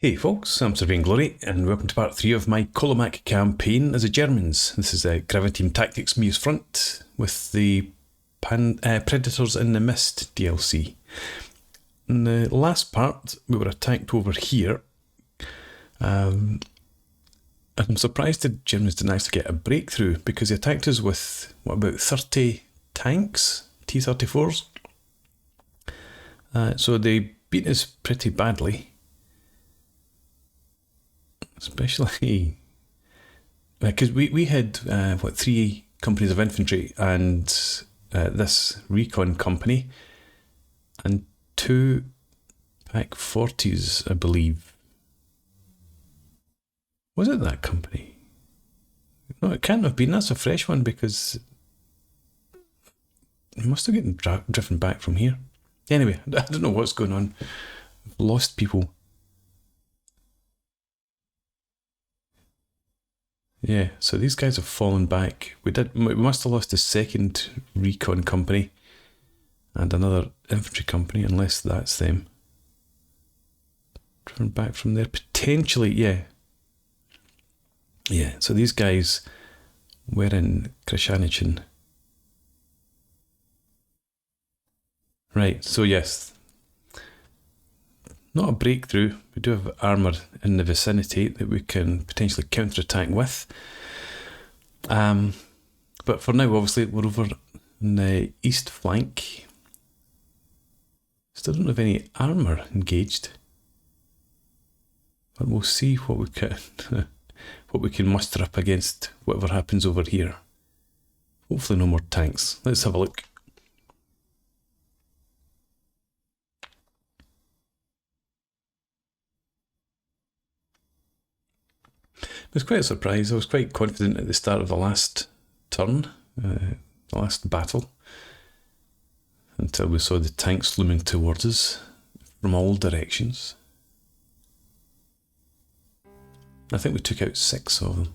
Hey folks, I'm Sir Glory, and welcome to part 3 of my Kolomak campaign as the Germans. This is a Graviteam Tactics Muse Front with the Predators in the Mist DLC. In the last part, we were attacked over here. I'm surprised the Germans didn't actually get a breakthrough because they attacked us with, what, about 30 tanks, T-34s. So they beat us pretty badly. Especially because we had 3 companies of infantry and this recon company and 2 Pak 40s, I believe. Was it that company? No, it can't have been. That's a fresh one because it must have gotten driven back from here. Anyway, I don't know what's going on. I've lost people. Yeah, so these guys have fallen back. We must have lost a second recon company and another infantry company, unless that's them. Driven back from there, potentially, yeah. Yeah, so these guys were in Krashanichin. Right, so yes. Not a breakthrough. We do have armour in the vicinity that we can potentially counterattack with. But for now, obviously, we're over in the east flank. Still don't have any armour engaged. But we'll see what we can what we can muster up against whatever happens over here. Hopefully no more tanks. Let's have a look. It was quite a surprise. I was quite confident at the start of the last turn, the last battle, until we saw the tanks looming towards us from all directions. I think we took out 6 of them.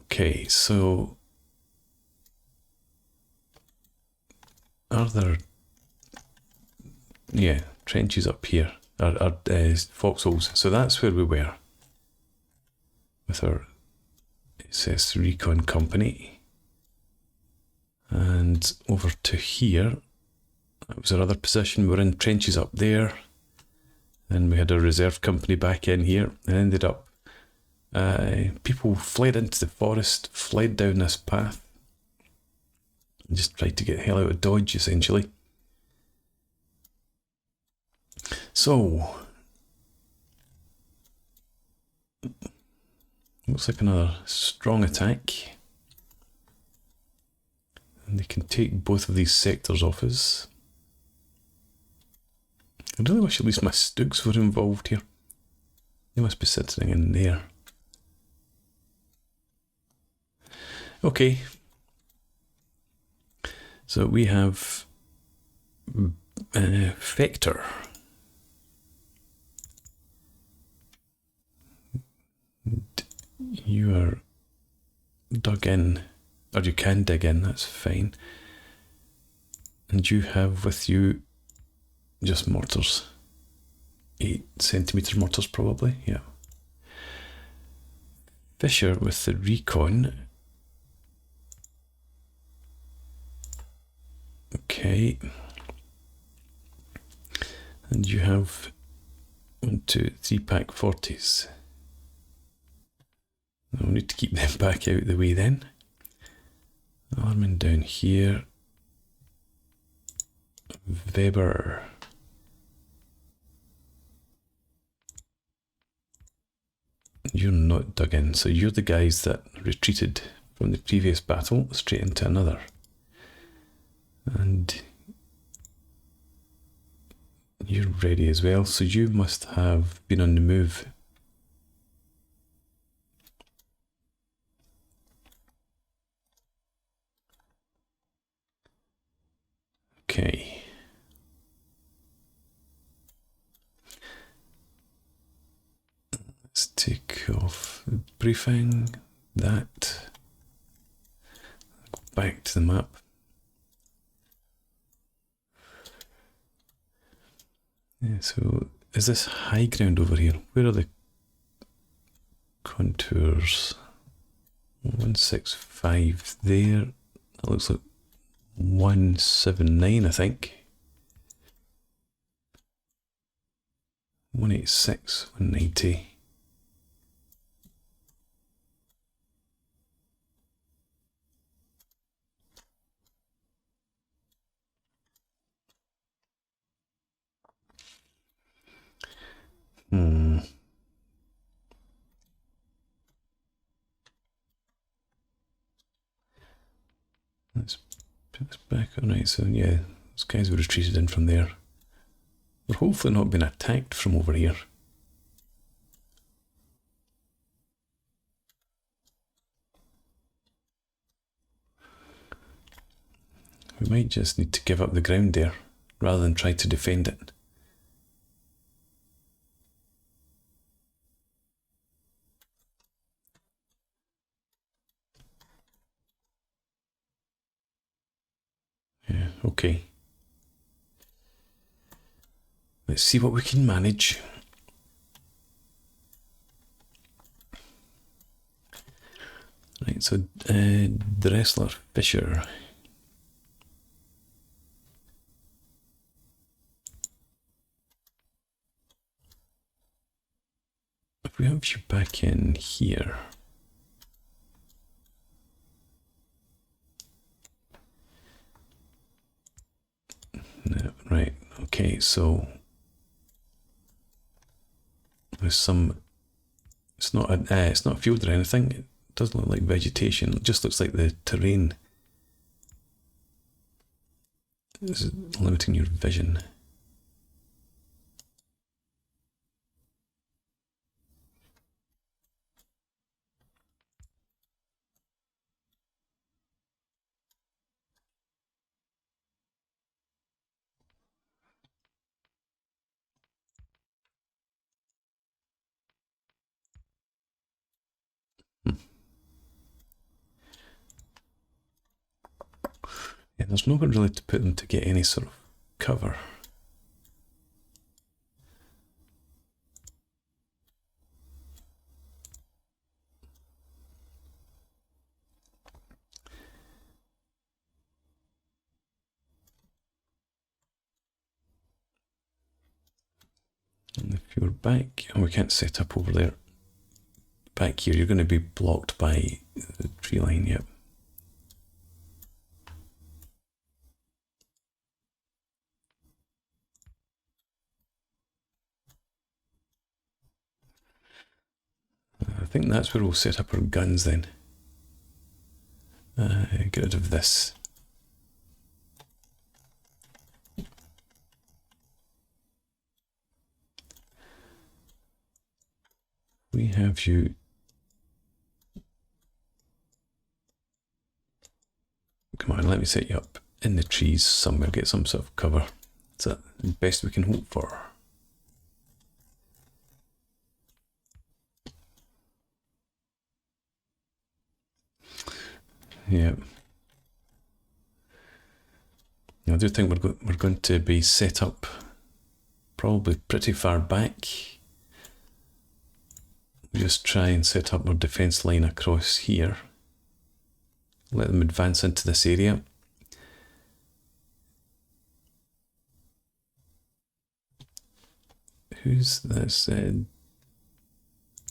Okay, so are there, yeah, trenches up here? Our foxholes. So that's where we were with our SS Recon Company. And over to here, that was our other position. We were in trenches up there. Then we had a reserve company back in here and ended up, people fled into the forest, fled down this path, and just tried to get the hell out of Dodge, essentially. So, looks like another strong attack. And they can take both of these sectors off us. I really wish at least my Stugs were involved here. They must be sitting in there. Okay. So we have Vector. You are dug in, or you can dig in, that's fine. And you have with you just mortars. 8cm mortars probably, yeah. Fisher with the recon. Okay. And you have 1, 2, 3 Pak 40s. We'll need to keep them back out of the way then. Arming down here. Weber. You're not dug in, so you're the guys that retreated from the previous battle straight into another. And you're ready as well, so you must have been on the move. Okay. Let's take off the briefing, that. Go back to the map. Yeah, so is this high ground over here? Where are the contours? 165 there. That looks like 179, I think. 186, 190. Let's put this back on. Right, so yeah, those guys were retreated in from there. We're hopefully not being attacked from over here. We might just need to give up the ground there, rather than try to defend it. Yeah, okay. Let's see what we can manage. Right, so Dressler Fisher. If we have you back in here. No, right, okay, so there's some, it's not a field or anything. It doesn't look like vegetation. It just looks like the terrain is limiting your vision. Yeah, there's nowhere really to put them to get any sort of cover. And if you're back, and we can't set up over there, back here, you're going to be blocked by the tree line, yep. I think that's where we'll set up our guns then. Get rid of this. We have you. Come on, let me set you up in the trees somewhere, get some sort of cover. It's the best we can hope for. Yeah. I do think we're going to be set up probably pretty far back. Just try and set up our defense line across here. Let them advance into this area. Who's this?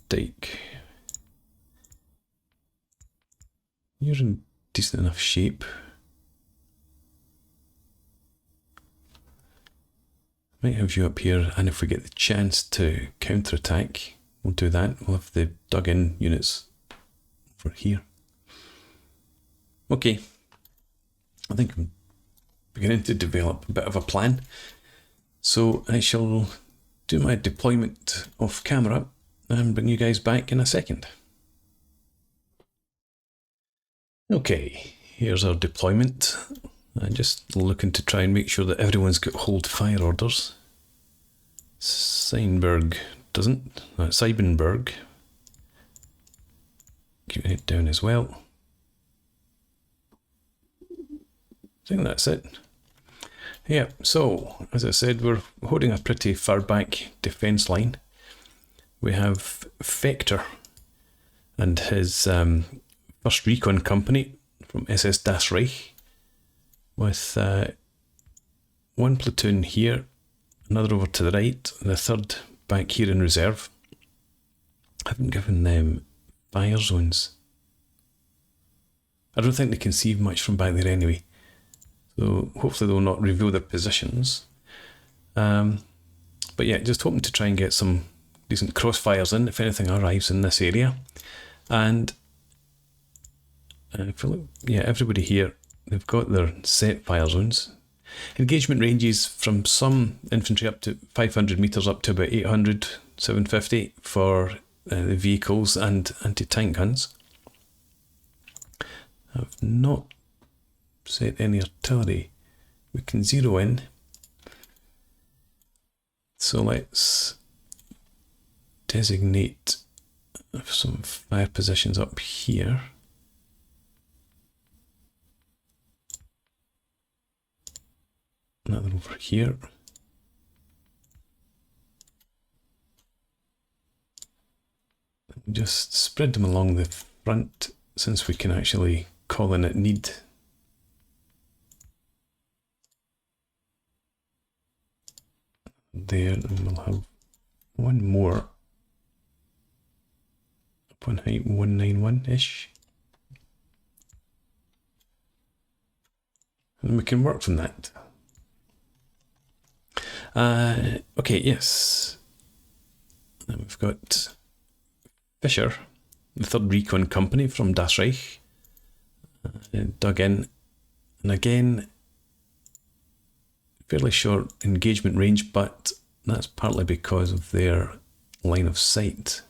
Dyke. You're in decent enough shape. Might have you up here, and if we get the chance to counterattack, we'll do that. We'll have the dug-in units over here. Okay, I think I'm beginning to develop a bit of a plan. So I shall do my deployment off camera and bring you guys back in a second. Okay, here's our deployment. I'm just looking to try and make sure that everyone's got hold fire orders. Seinberg doesn't. Seibenberg. Keep it down as well. I think that's it. Yeah, so as I said, we're holding a pretty far back defence line. We have Vector and his first recon company from SS Das Reich with one platoon here, another over to the right, and a third back here in reserve. I haven't given them fire zones. I don't think they can see much from back there anyway, so hopefully they'll not reveal their positions. But yeah, just hoping to try and get some decent crossfires in if anything arrives in this area. And I feel like, yeah, everybody here, they've got their set fire zones. Engagement ranges from some infantry up to 500 metres up to about 800, 750 for the vehicles and anti-tank guns. I've not set any artillery. We can zero in. So let's designate some fire positions up here. Another over here. Just spread them along the front since we can actually call in at need. There, and we'll have one more up on height 191-ish. And we can work from that. Okay, yes. Then we've got Fisher, the third recon company from Das Reich, dug in, and again, fairly short engagement range, but that's partly because of their line of sight.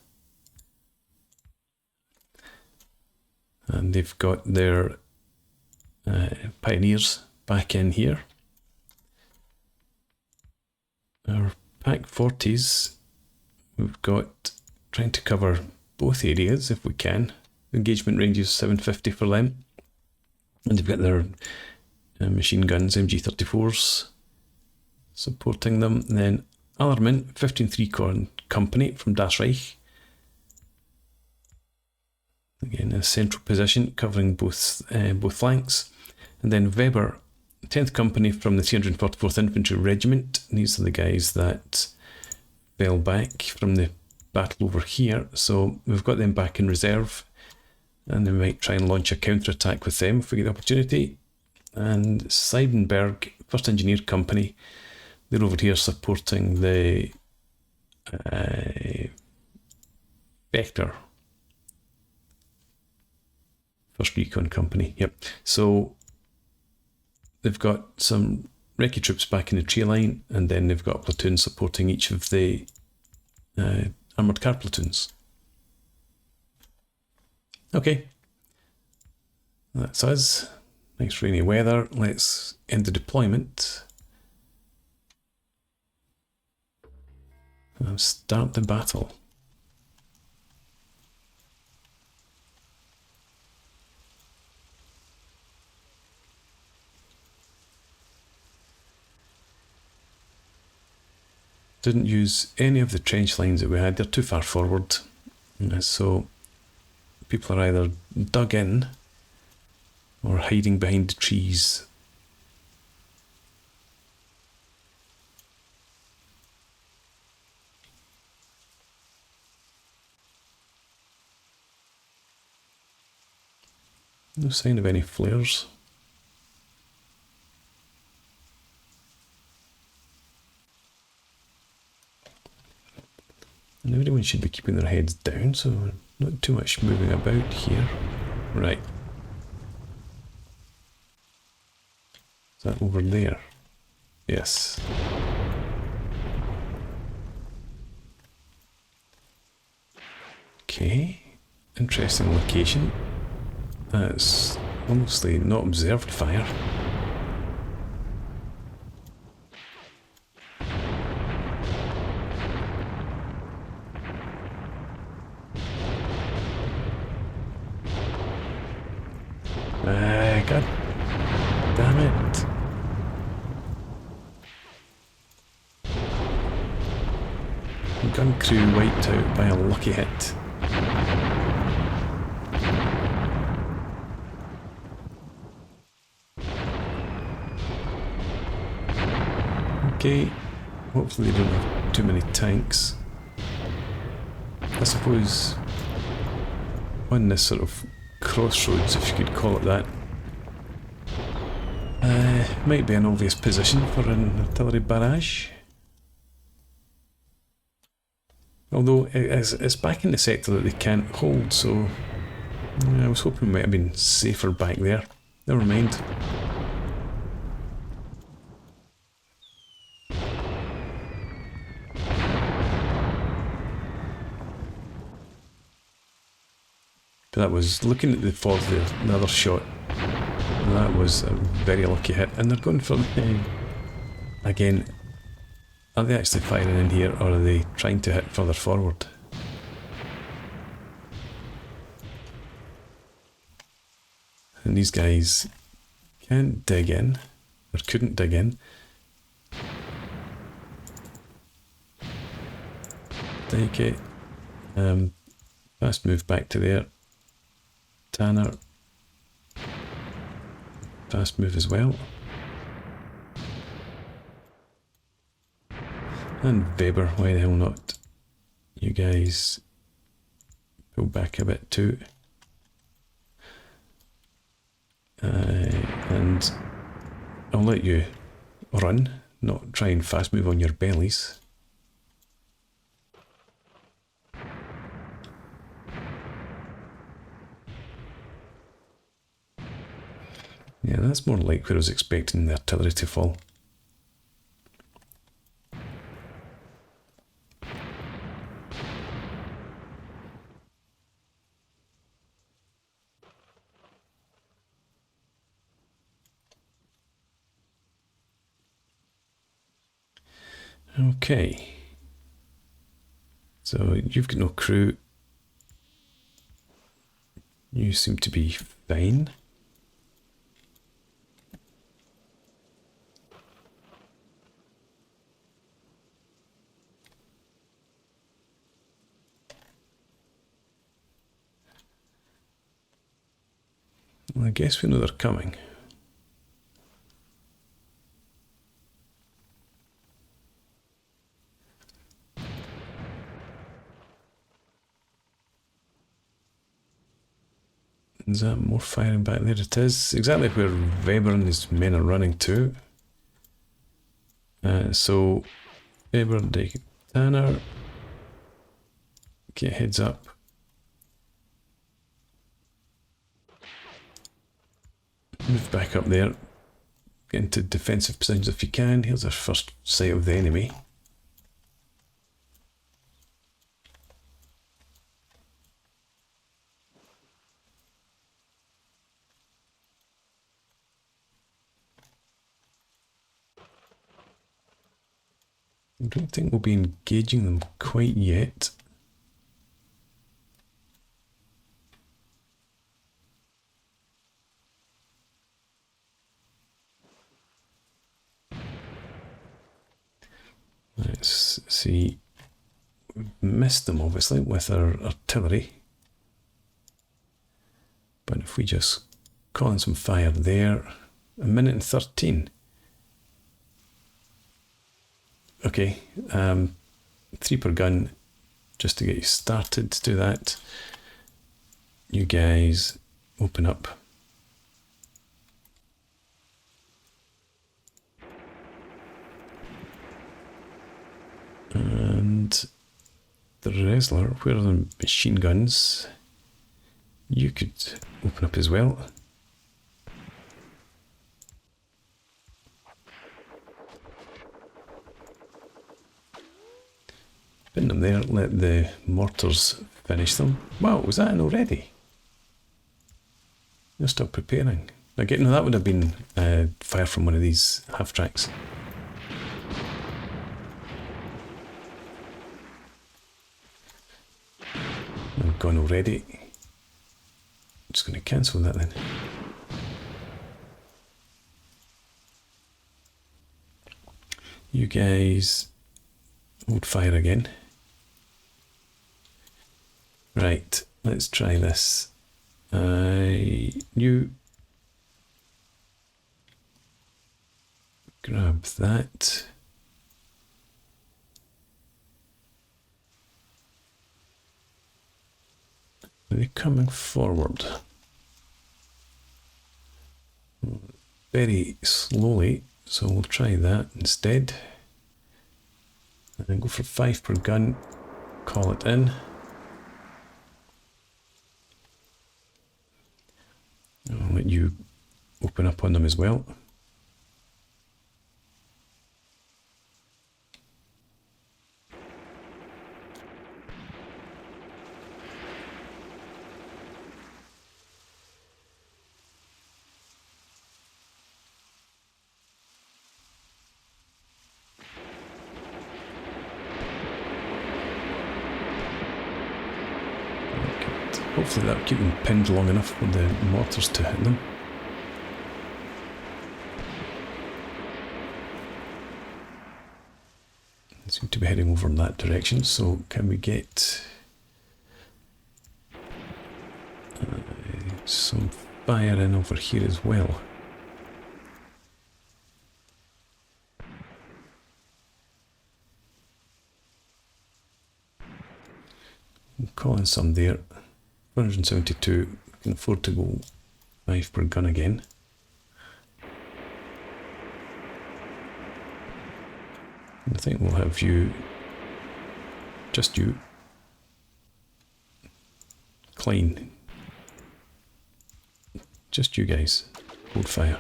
And they've got their pioneers back in here. Our Pack 40s, we've got trying to cover both areas if we can. Engagement range is 750 for them. And they've got their machine guns, MG34s, supporting them. And then Allerman, 15th Recon Company from Das Reich. Again, a central position covering both flanks. And then Weber, 10th Company from the 344th Infantry Regiment. These are the guys that fell back from the battle over here. So we've got them back in reserve. And then we might try and launch a counter-attack with them if we get the opportunity. And Seidenberg, 1st Engineer Company, they're over here supporting the Vector, 1st Recon Company. Yep. So they've got some recce troops back in the tree line, and then they've got a platoon supporting each of the armoured car platoons. Okay, that's us. Nice rainy weather. Let's end the deployment and start the battle. Didn't use any of the trench lines that we had. They're too far forward, so people are either dug in or hiding behind the trees. No sign of any flares. And everyone should be keeping their heads down, so not too much moving about here. Right. Is that over there? Yes. Okay. Interesting location. That's mostly not observed fire. God damn it. Gun crew wiped out by a lucky hit. Okay, hopefully they don't have too many tanks. I suppose on this sort of crossroads, if you could call it that, might be an obvious position for an artillery barrage. Although it's back in the sector that they can't hold, so I was hoping we might have been safer back there. Never mind. But that was, looking at the fourth there, another shot. And that was a very lucky hit. And they're going for, again, are they actually firing in here, or are they trying to hit further forward? And these guys can't dig in, or couldn't dig in. Take it. Fast move back to there. Tanner. Fast move as well. And Weber, why the hell not? You guys pull back a bit too. And I'll let you run, not try and fast move on your bellies. Yeah, that's more like where I was expecting the artillery to fall. Okay. So you've got no crew. You seem to be fine. Well, I guess we know they're coming. Is that more firing back there? It is. Exactly where Weber and his men are running to. So, Weber, Tanner, get heads up. Move back up there. Get into defensive positions if you can. Here's our first sight of the enemy. I don't think we'll be engaging them quite yet. Let's see. We've missed them obviously with our artillery. But if we just call in some fire there, 1:13. Okay, 3 per gun, just to get you started to do that. You guys open up. And the Resler, where are the machine guns? You could open up as well. Pin them there, let the mortars finish them. Wow, was that in already? They're still preparing. Again, no, that would have been fire from one of these half-tracks. I've gone already. I'm just going to cancel that then. You guys hold fire again. Right, let's try this. You grab that. Are they coming forward? Very slowly, so we'll try that instead. And then go for 5 per gun, call it in. I'll let you open up on them as well. Hopefully that'll keep them pinned long enough for the mortars to hit them. They seem to be heading over in that direction, so can we get some fire in over here as well? I'm calling some there. 172, we can afford to go 5 per gun again. I think we'll have you, just you, clean. Just you guys, hold fire.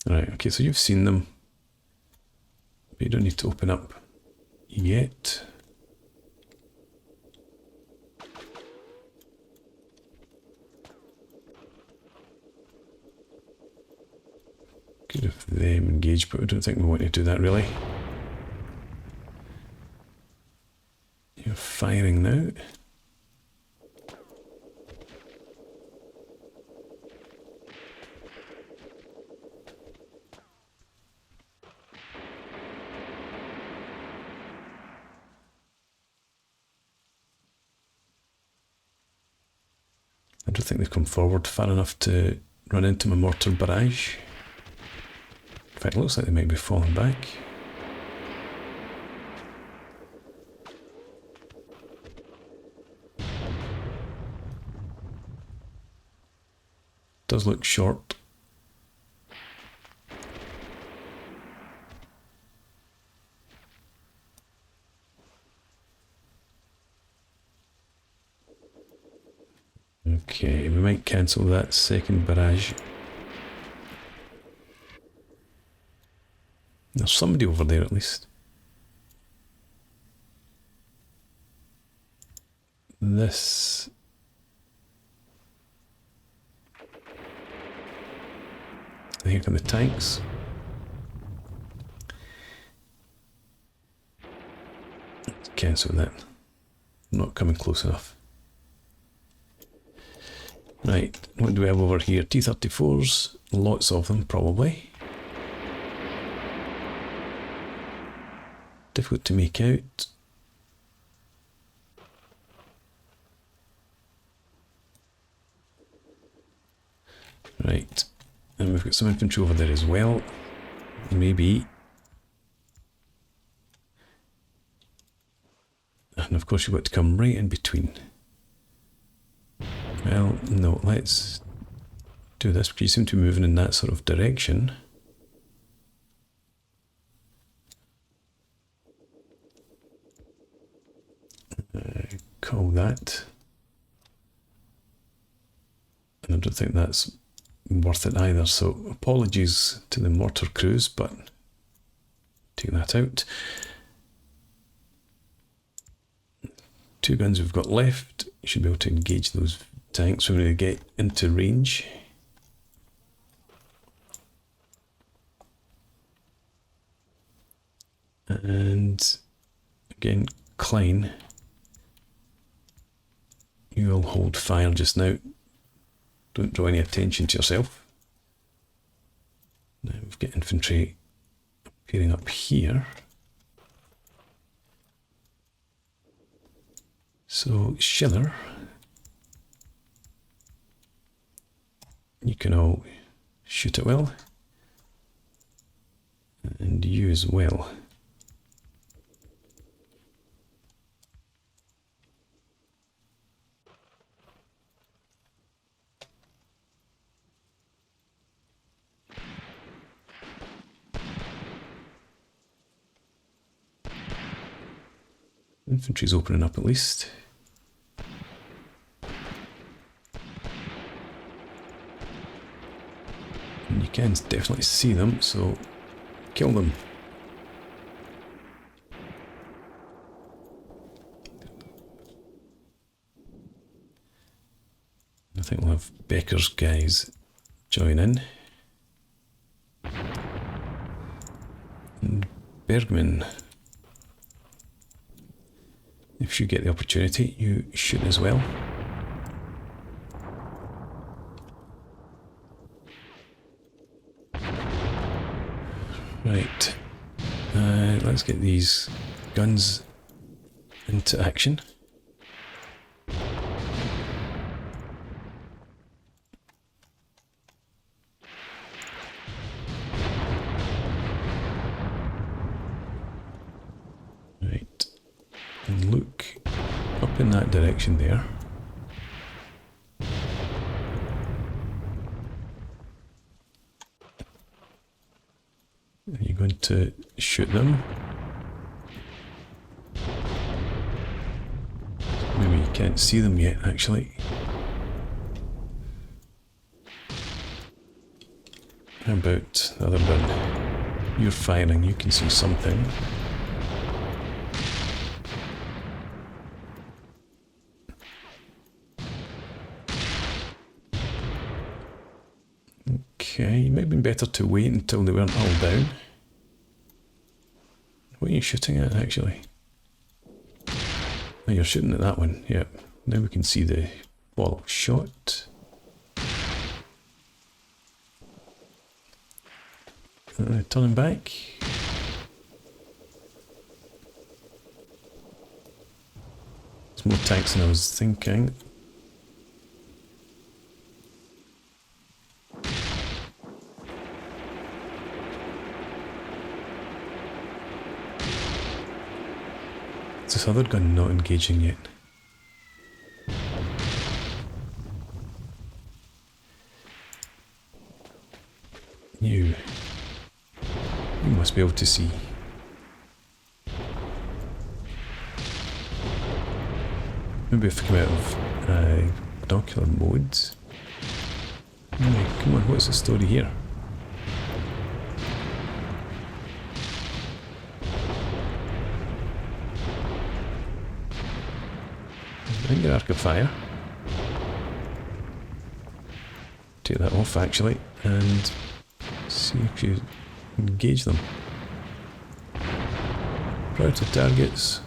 Right, okay, so you've seen them. But you don't need to open up yet. Could have them engaged, but I don't think we want to do that really. You're firing now. I don't think they've come forward far enough to run into my mortar barrage. In fact, it looks like they might be falling back. Does look short. Okay, we might cancel that second barrage. There's somebody over there at least. This. Here come the tanks. Let's cancel that. Not coming close enough. Right, what do we have over here? T-34s, lots of them probably. Difficult to make out. Right, and we've got some infantry over there as well. Maybe. And of course you've got to come right in between. Well, no, let's do this because you seem to be moving in that sort of direction. Call that. And I don't think that's worth it either, so apologies to the mortar crews, but take that out. 2 guns we've got left. You should be able to engage those tanks when we get into range. And again, Klein, you'll hold fire just now. Don't draw any attention to yourself. Now we've got infantry Appearing up here. So, Schiller, you can all shoot it well, and you as well. Infantry's opening up at least. And you can definitely see them, so kill them. I think we'll have Becker's guys join in. And Bergman. If you get the opportunity, you shoot as well. Right, let's get these guns into action. Right, and look up in that direction there. You're going to shoot them. Maybe you can't see them yet, actually. How about the other gun? You're firing, you can see something. Okay, it might have been better to wait until they weren't all down. What are you shooting at, actually? Oh, you're shooting at that one, yep. Now we can see the ball shot. Turning back. There's more tanks than I was thinking. Is this other gun not engaging yet? You must be able to see. Maybe if I come out of binocular modes. Anyway, come on, what's the story here? Bring your arc of fire. Take that off actually, and see if you engage them. Priority targets.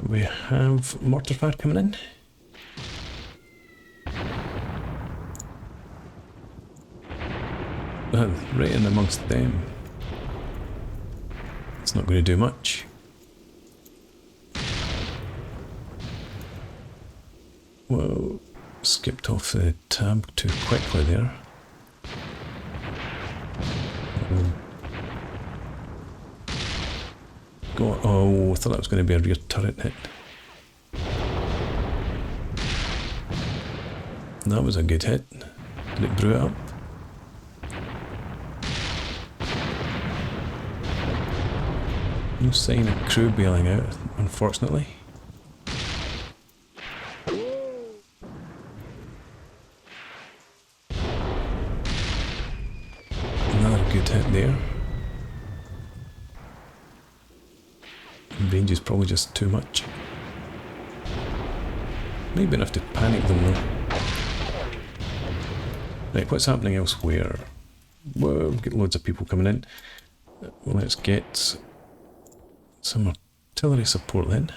We have mortar fire coming in. Right in amongst them. It's not going to do much. Whoa, skipped off the tab too quickly there. Oh, I thought that was going to be a rear turret hit. That was a good hit. Did it brew it up? No sign of crew bailing out, unfortunately. Another good hit there. Range is probably just too much. Maybe enough to panic them though. Right, what's happening elsewhere? Well, we've got loads of people coming in. Well, let's get some artillery support then.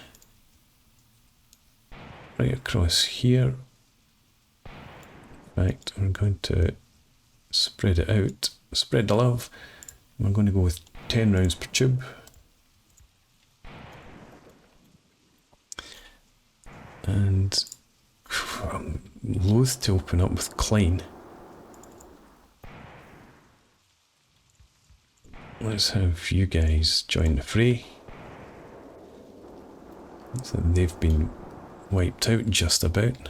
Right across here. In fact, I'm going to spread it out, spread the love. I'm going to go with 10 rounds per tube. And I'm loath to open up with Klein. Let's have you guys join the fray. So they've been wiped out just about.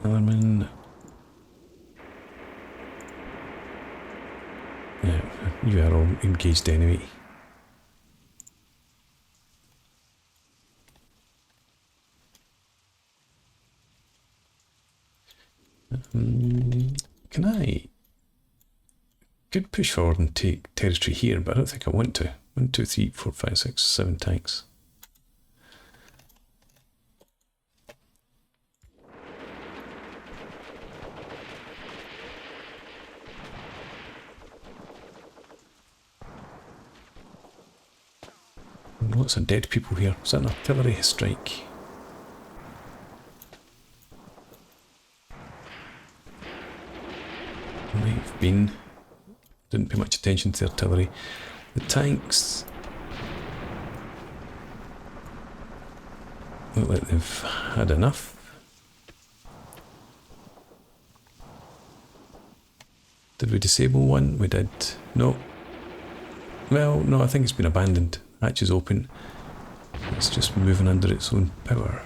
Ellerman. Yeah, you are all engaged anyway. Can I? Could push forward and take territory here, but I don't think I want to. 1, 2, 3, 4, 5, 6, 7 tanks. Lots of dead people here. Is that an artillery strike? Might have been. Didn't pay much attention to the artillery. The tanks look like they've had enough. Did we disable one? We did. No. Well, no, I think it's been abandoned. Hatch is open. It's just moving under its own power.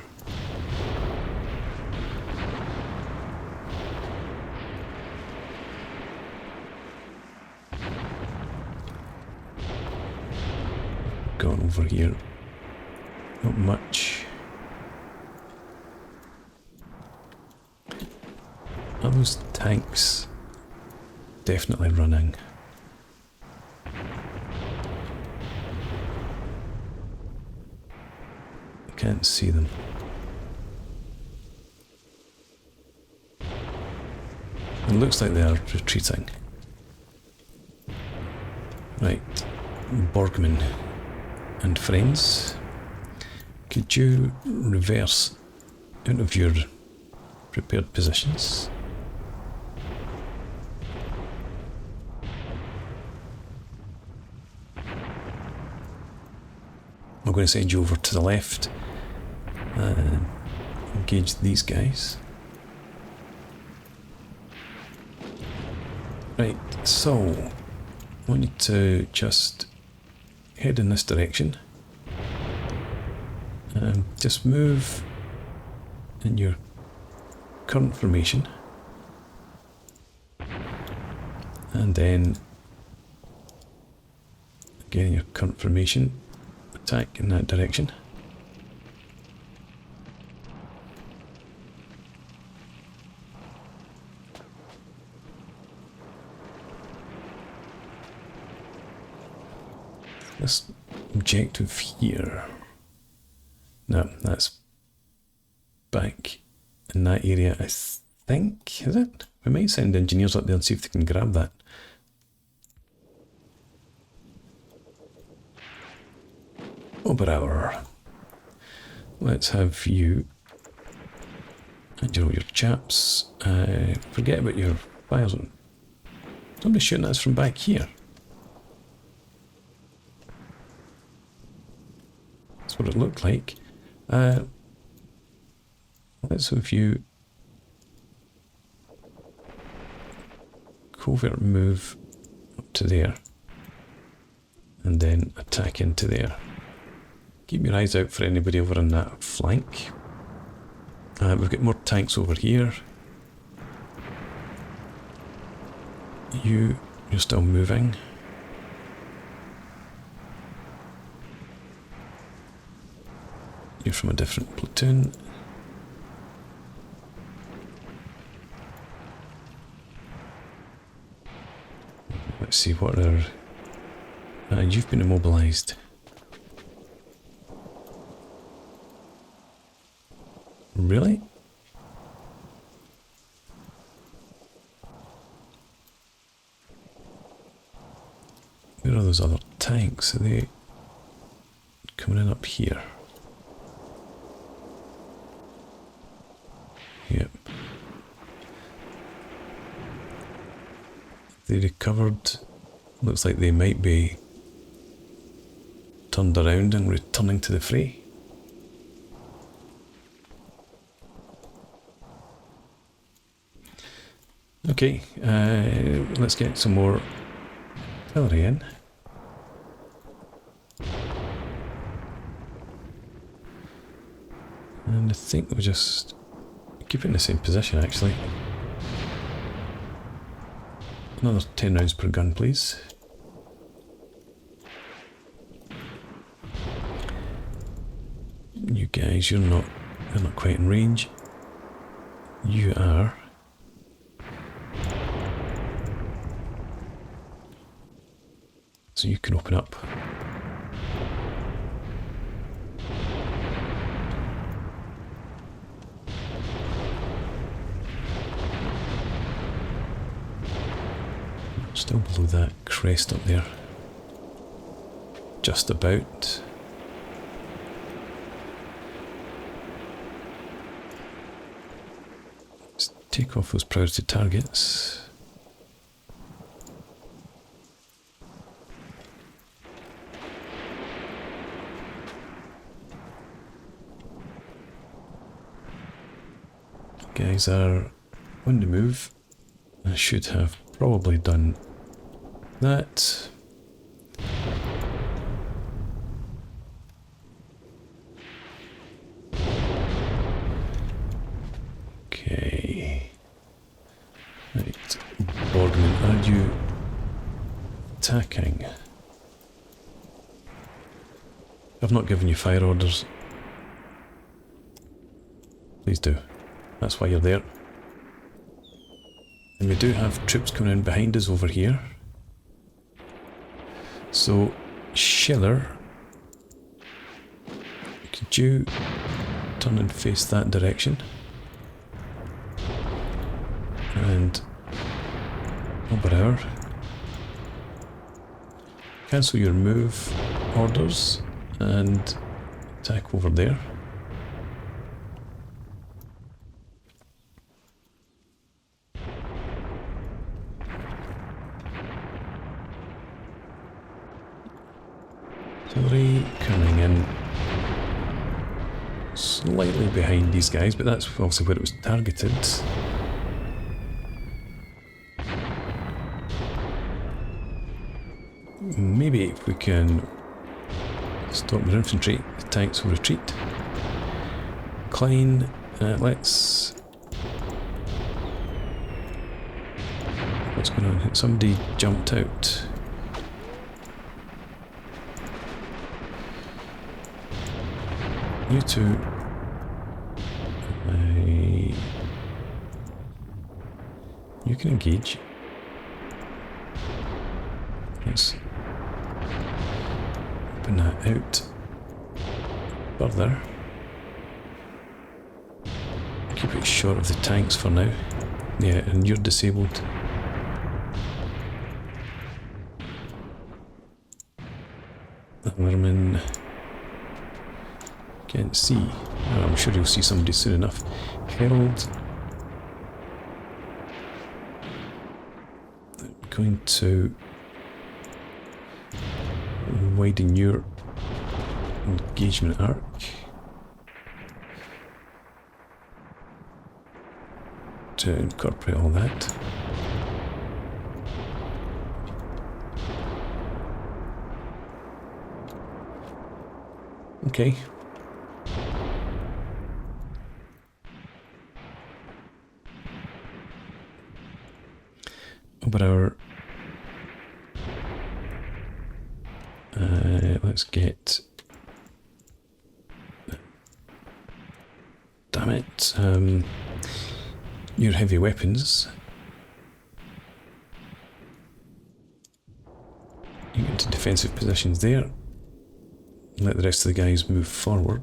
Gone over here. Not much. Are those tanks definitely running? Can't see them. It looks like they are retreating. Right, Borgman and friends, could you reverse out of your prepared positions? I'm going to send you over to the left. Engage these guys. Right, so I want you to just head in this direction. Just move in your current formation. And then again in your current formation, attack in that direction. This objective here. No, that's back in that area, I think, is it? We might send engineers up there and see if they can grab that. Oberauer. Let's have you and your chaps. Forget about your fire zone. Somebody's shooting at us from back here. That's what it looked like. Let's have you covert move up to there and then attack into there. Keep your eyes out for anybody over on that flank. We've got more tanks over here. You're still moving. You're from a different platoon. Let's see what are... you've been immobilised. Really? Where are those other tanks? Are they coming in up here? Yep. They recovered. Looks like they might be turned around and returning to the fray. Okay, let's get some more artillery in. And I think we'll just keep it in the same position actually. Another 10 rounds per gun, please. You guys, you're not quite in range. You are. So you can open up. Still below that crest up there. Just about. Let's take off those priority targets. Guys are on the move. I should have probably done that. Okay. Right. Borgman, are you attacking? I've not given you fire orders. Please do. That's why you're there. And we do have troops coming in behind us over here. So, Schiller, could you turn and face that direction? And Oberauer, cancel your move orders and attack over there. Artillery coming in slightly behind these guys, but that's obviously where it was targeted. Maybe if we can stop their infantry, the tanks will retreat. Klein, let's... What's going on? Somebody jumped out. You two... You can engage. Let's open that out further. Keep it short of the tanks for now. Yeah, and you're disabled. Wehrman can't see. Oh, I'm sure you'll see somebody soon enough. Herald. I'm going to widen your engagement arc. To incorporate all that. Okay. But our let's get. Damn it! Your heavy weapons. You get into defensive positions there. Let the rest of the guys move forward.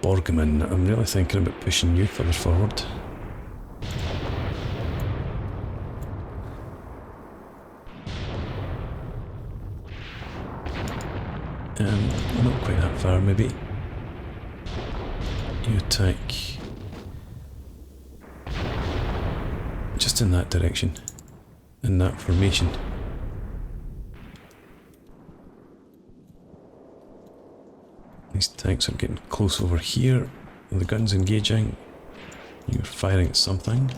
Borgman, I'm really thinking about pushing you further forward. that far, maybe. You attack just in that direction, in that formation. These tanks are getting close over here. The gun's engaging. You're firing at something.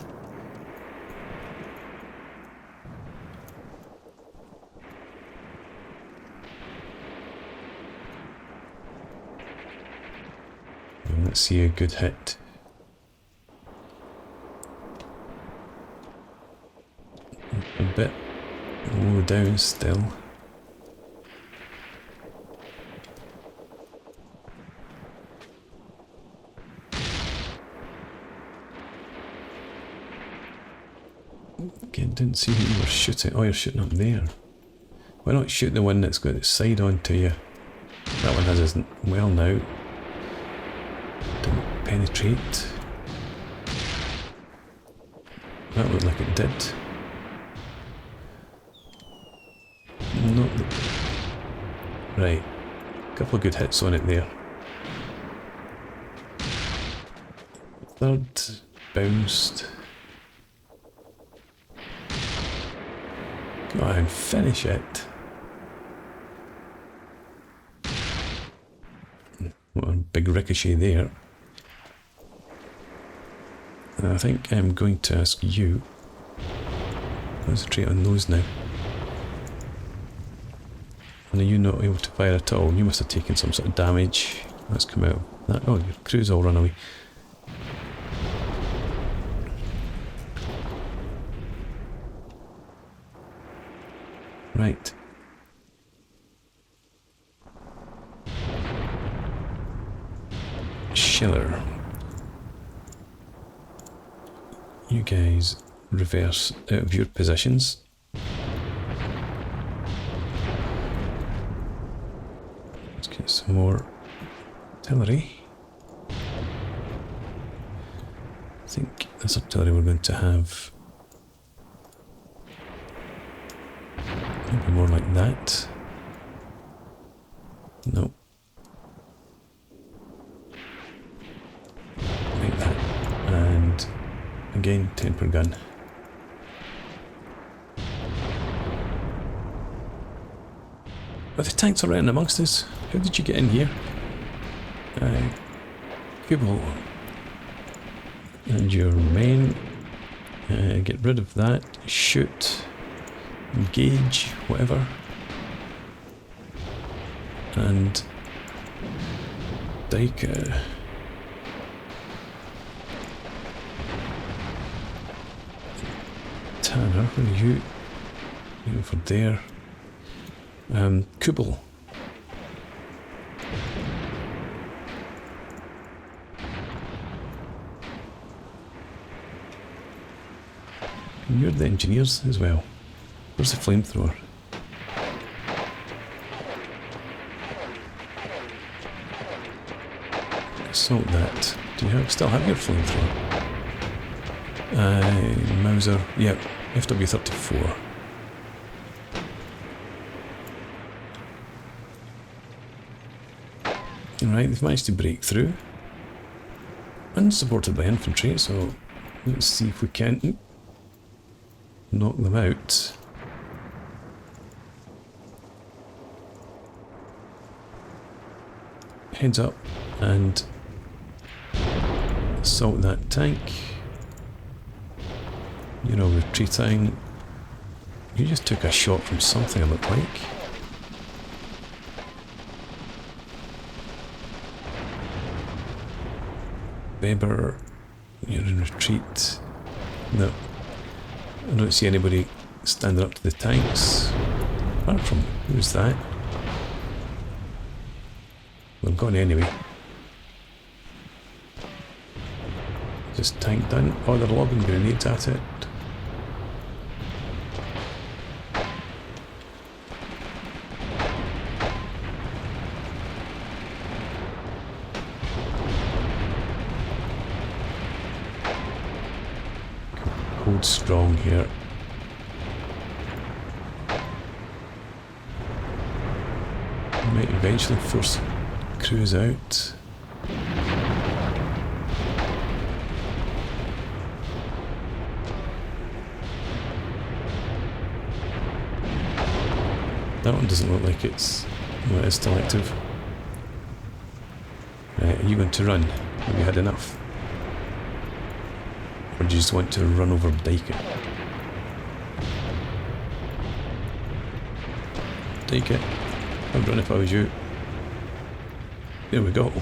And let's see a good hit. A bit low down still. Again, didn't see who you were shooting. Oh, you're shooting up there. Why not shoot the one that's got its side onto you? That one has isn't well now. Didn't penetrate. That looked like it did. Not the... Right. Couple of good hits on it there. Third bounced. Go on, finish it. What a big ricochet there. And I think I'm going to ask you. Concentrate on those now. And are you not able to fire at all? You must have taken some sort of damage. Let's come out. Oh, your crew's all run away. Right. Schiller. You guys reverse out of your positions. Let's get some more artillery. I think this artillery we're going to have maybe more like that. No. Like that. And again, 10 per gun. Are the tanks are right in amongst us? How did you get in here? Kubo. And your men. Get rid of that. Shoot. Engage. Whatever. And Dneiper. Tanner, where are you? You're over there. Kubel. And you're the engineers as well. Where's the flamethrower? Assault that. Do you still have your flamethrower? Mauser. Yep. FW34. Alright, they've managed to break through. Unsupported by infantry, so let's see if we can knock them out. Heads up and assault that tank. You're all retreating. You just took a shot from something, it looked like. Weber, you're in retreat. No. I don't see anybody standing up to the tanks. Apart from, who's that? Well, I'm going anyway. Just tank done. Oh, they're lobbing grenades at it. Hold strong here. We might eventually force Cruise out. That one doesn't look like it's... well, it is still active. Right, are you going to run? Have you had enough? Or do you just want to run over Dneiper? Take it. I'd run if I was you. There we go.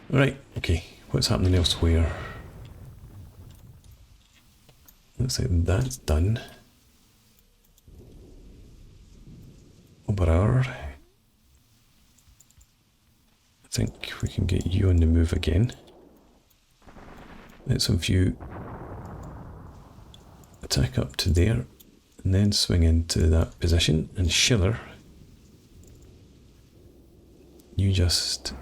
Right, okay. What's happening elsewhere? Looks like that's done. Oberer. I think we can get you on the move again. Let's have you attack up to there and then swing into that position, and Schiller, you just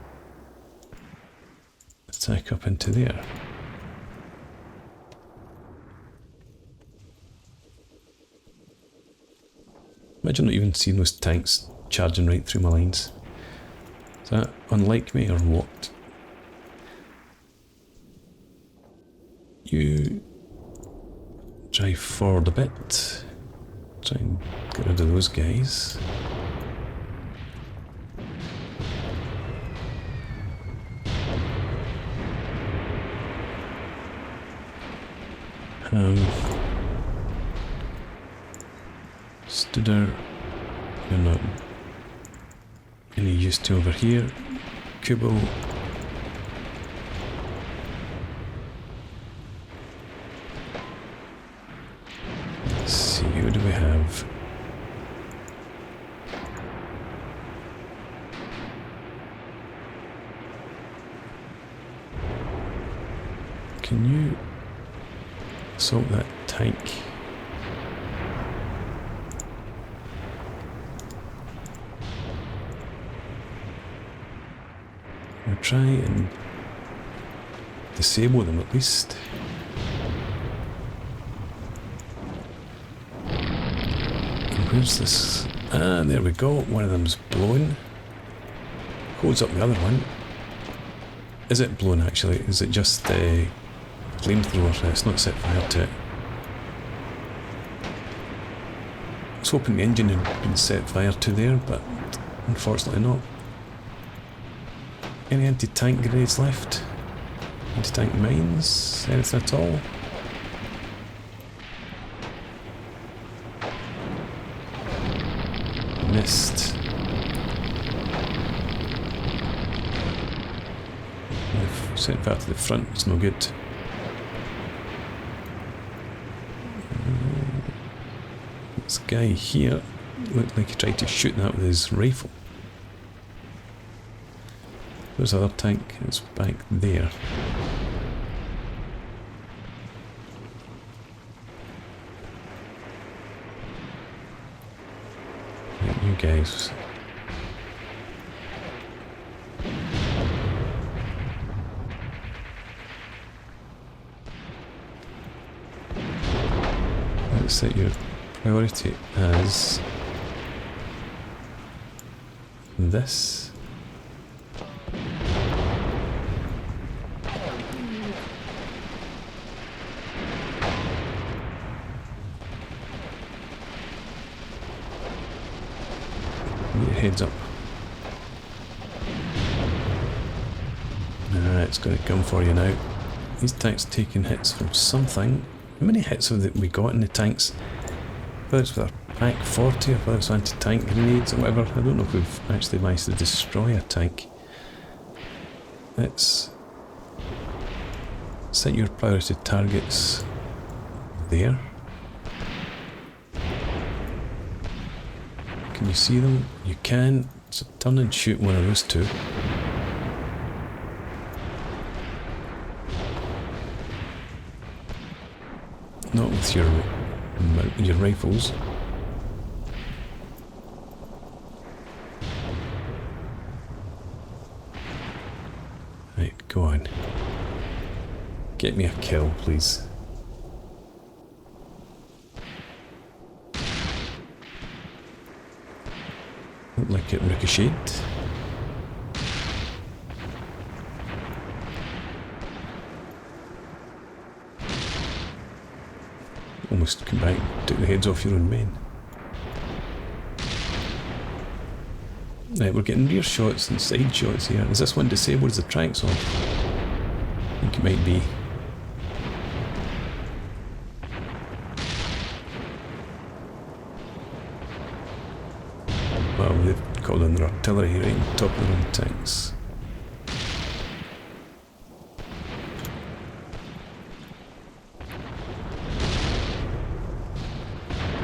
attack up into there. Imagine not even seeing those tanks charging right through my lines. Is that unlike me or what? You drive forward a bit. Try and get rid of those guys. Studer, you're not any use to over here. Kubo. Let's see, who do we have? Can you assault that tank? I'll try and disable them at least. And where's this? Ah, there we go. One of them's blown. Holds up the other one. Is it blown actually? Is it just a flamethrower? It's not set fire to it. I was hoping the engine had been set fire to there, but unfortunately not. Any anti-tank grenades left? Anti-tank mines? Anything at all? Missed. I've sent fire to the front, it's no good. This guy here looked like he tried to shoot that with his rifle. There's another tank, it's back there. Right, you guys. Let's set your priority as this. Heads up. Alright, it's going to come for you now. These tanks taking hits from something. How many hits have we got in the tanks? Whether it's with our Pack 40 or whether it's anti-tank grenades or whatever. I don't know if we've actually managed to destroy a tank. Let's set your priority targets there. Can you see them? You can. So turn and shoot one of those two. Not with your rifles. Right, go on. Get me a kill, please. Looked like it ricocheted. Almost come back, took the heads off your own men. Right, we're getting rear shots and side shots here. Is this one disabled? Is the tracks off? I think it might be. Well, they've called in their artillery right on top of their own tanks.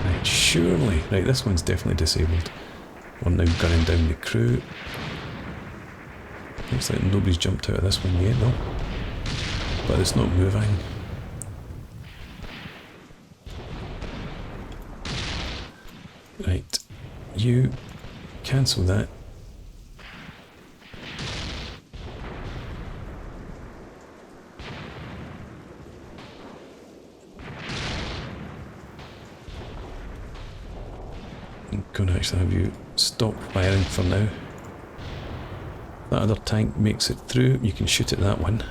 Right, surely. Right, this one's definitely disabled. We're now gunning down the crew. Looks like nobody's jumped out of this one yet though. But it's not moving. Right, you cancel that. I'm going to actually have you stop firing for now. That other tank makes it through, you can shoot at that one.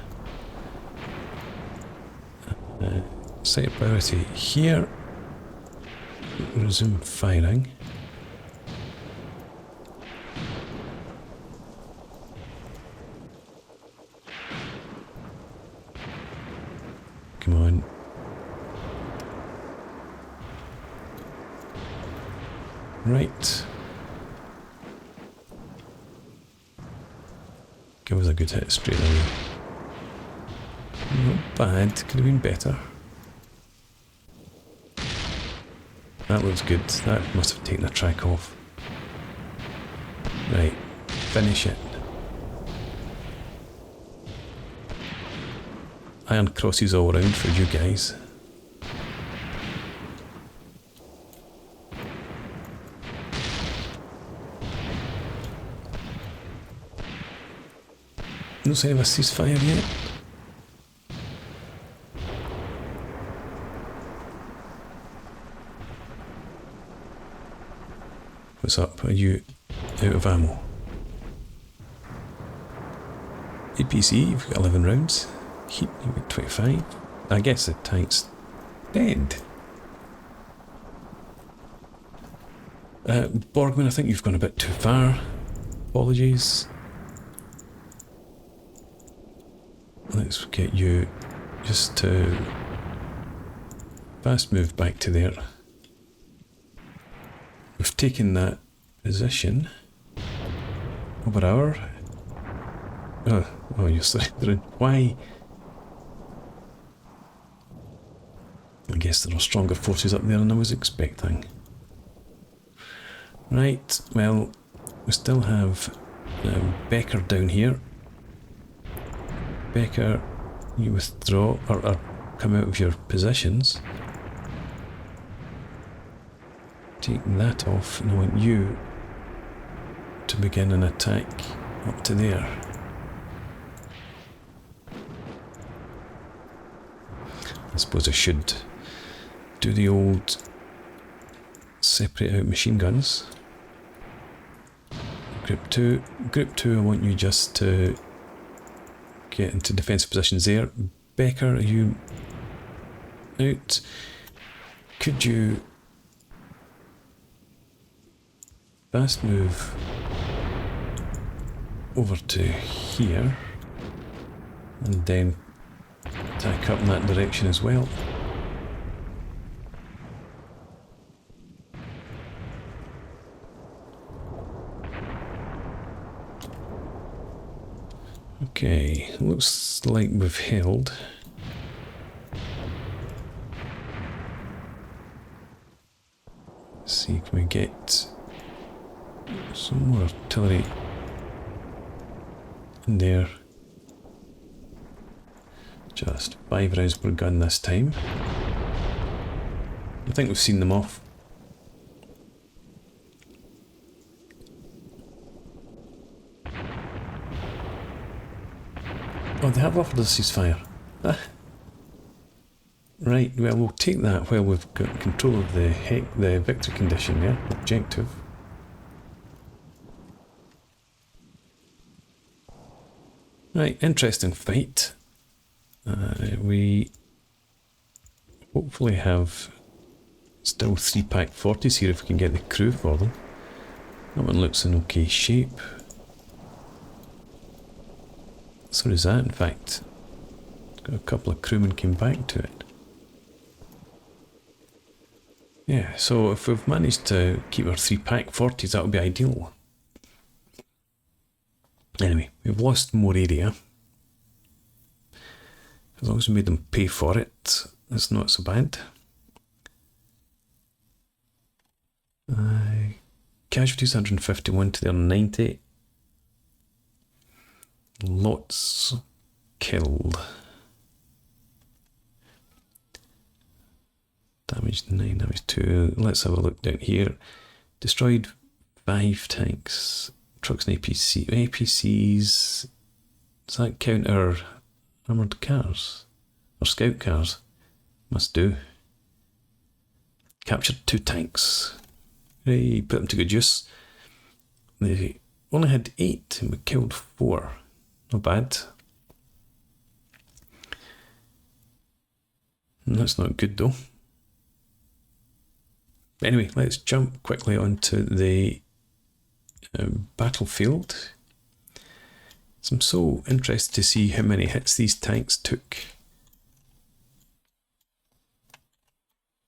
Set priority here. Resume firing. Come on. Right. Give us a good hit straight away. Not bad, could have been better. That looks good. That must have taken a track off. Right, finish it. Iron crosses all around for you guys. No sign of a ceasefire yet. What's up? Are you out of ammo? APC, you've got 11 rounds. Heat, you've got 25. I guess the tank's dead. Borgman, I think you've gone a bit too far. Apologies. Let's get you just to fast move back to there. We've taken that position. Over hour. Oh, you're surrendering. Why? I guess there are stronger forces up there than I was expecting. Right, well, we still have Becker down here. Becker, you withdraw or come out of your positions. Take that off, and I want you to begin an attack up to there. I suppose I should do the old separate out machine guns. Group 2, I want you just to get into defensive positions there. Becker, are you out? Could you fast move over to here and then attack up in that direction as well? Okay, looks like we've held. Let's see, can we get some more artillery in there? Just 5 rounds per gun this time. I think we've seen them off. Oh, they have offered us a ceasefire. Ah. Right, well, we'll take that while we've got control of the victory condition, yeah? Objective. Right, interesting fight. We hopefully have still 3 pack 40s here if we can get the crew for them. That one looks in okay shape. So does that, in fact. Got a couple of crewmen came back to it. Yeah, so if we've managed to keep our 3 pack 40s, that would be ideal. Anyway, we've lost more area. As long as we made them pay for it, it's not so bad. Casualties 151 to their 90. Lots killed. Damage 9, damage 2. Let's have a look down here. Destroyed 5 tanks. Trucks and APC. APCs. Does that count our armoured cars? Or scout cars? Must do. Captured 2 tanks. Hey, put them to good use. They only had 8 and we killed 4. Not bad. That's not good though. Anyway, let's jump quickly onto the battlefield. So I'm so interested to see how many hits these tanks took.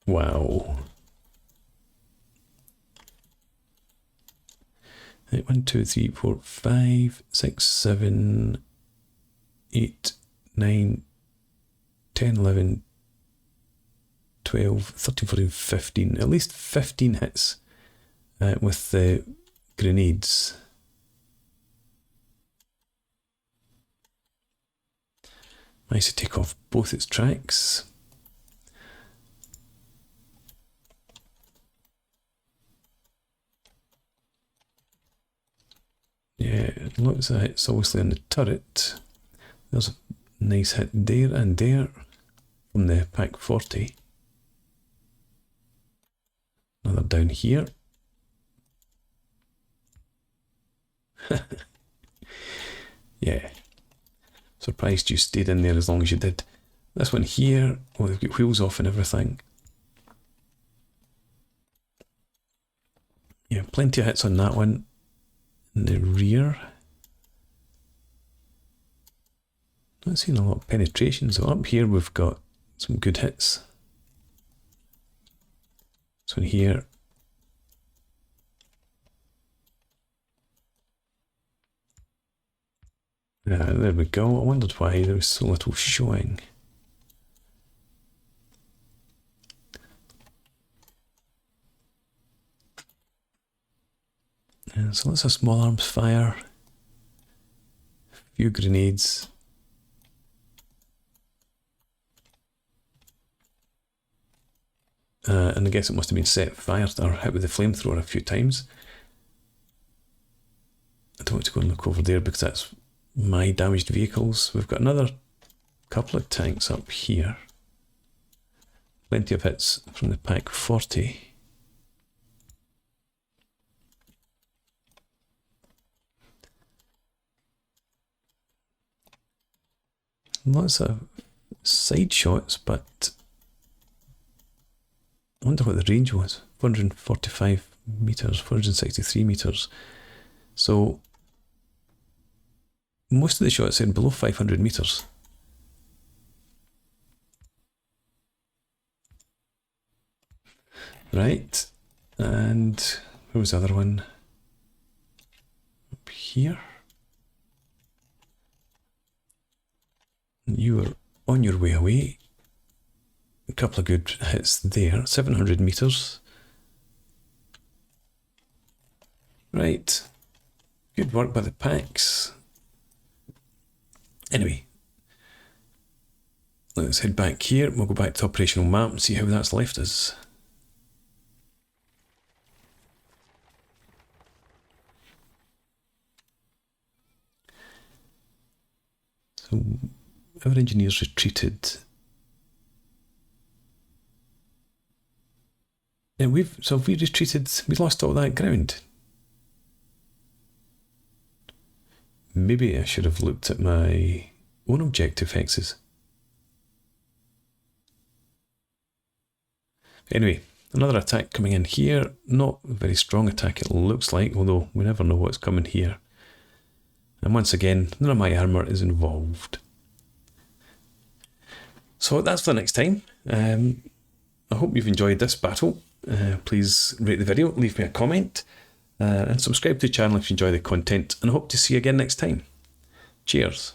Wow. 1, 2, 3, 4, 5, 6, 7, 8, 9, 10, 11, 12, 13, 14, 15. At least 15 hits with the grenades. Nice to take off both its tracks. Yeah, lots of hits obviously on the turret. There's a nice hit there and there from the pack 40. Another down here. Yeah. Surprised you stayed in there as long as you did. This one here, oh, they've got wheels off and everything. Yeah, plenty of hits on that one. In the rear. Not seeing a lot of penetration, so up here we've got some good hits. This one here. There we go. I wondered why there was so little showing. So let's have small arms fire. A few grenades. And I guess it must have been set fire or hit with the flamethrower a few times. I don't want to go and look over there because that's my damaged vehicles. We've got another couple of tanks up here. Plenty of hits from the pack 40. Lots of side shots, but I wonder what the range was. 445 meters, 463 meters. So most of the shots in below 500 meters. Right, and where was the other one? Up here. You were on your way away. A couple of good hits there. 700 meters. Right. Good work by the packs. Anyway, let's head back here. We'll go back to operational map and see how that's left us. So our engineers retreated. And we retreated, we lost all that ground. Maybe I should have looked at my own objective hexes. Anyway, another attack coming in here. Not a very strong attack it looks like, although we never know what's coming here. And once again, none of my armour is involved. So that's for the next time. I hope you've enjoyed this battle. Please rate the video, leave me a comment, and subscribe to the channel if you enjoy the content, and I hope to see you again next time. Cheers.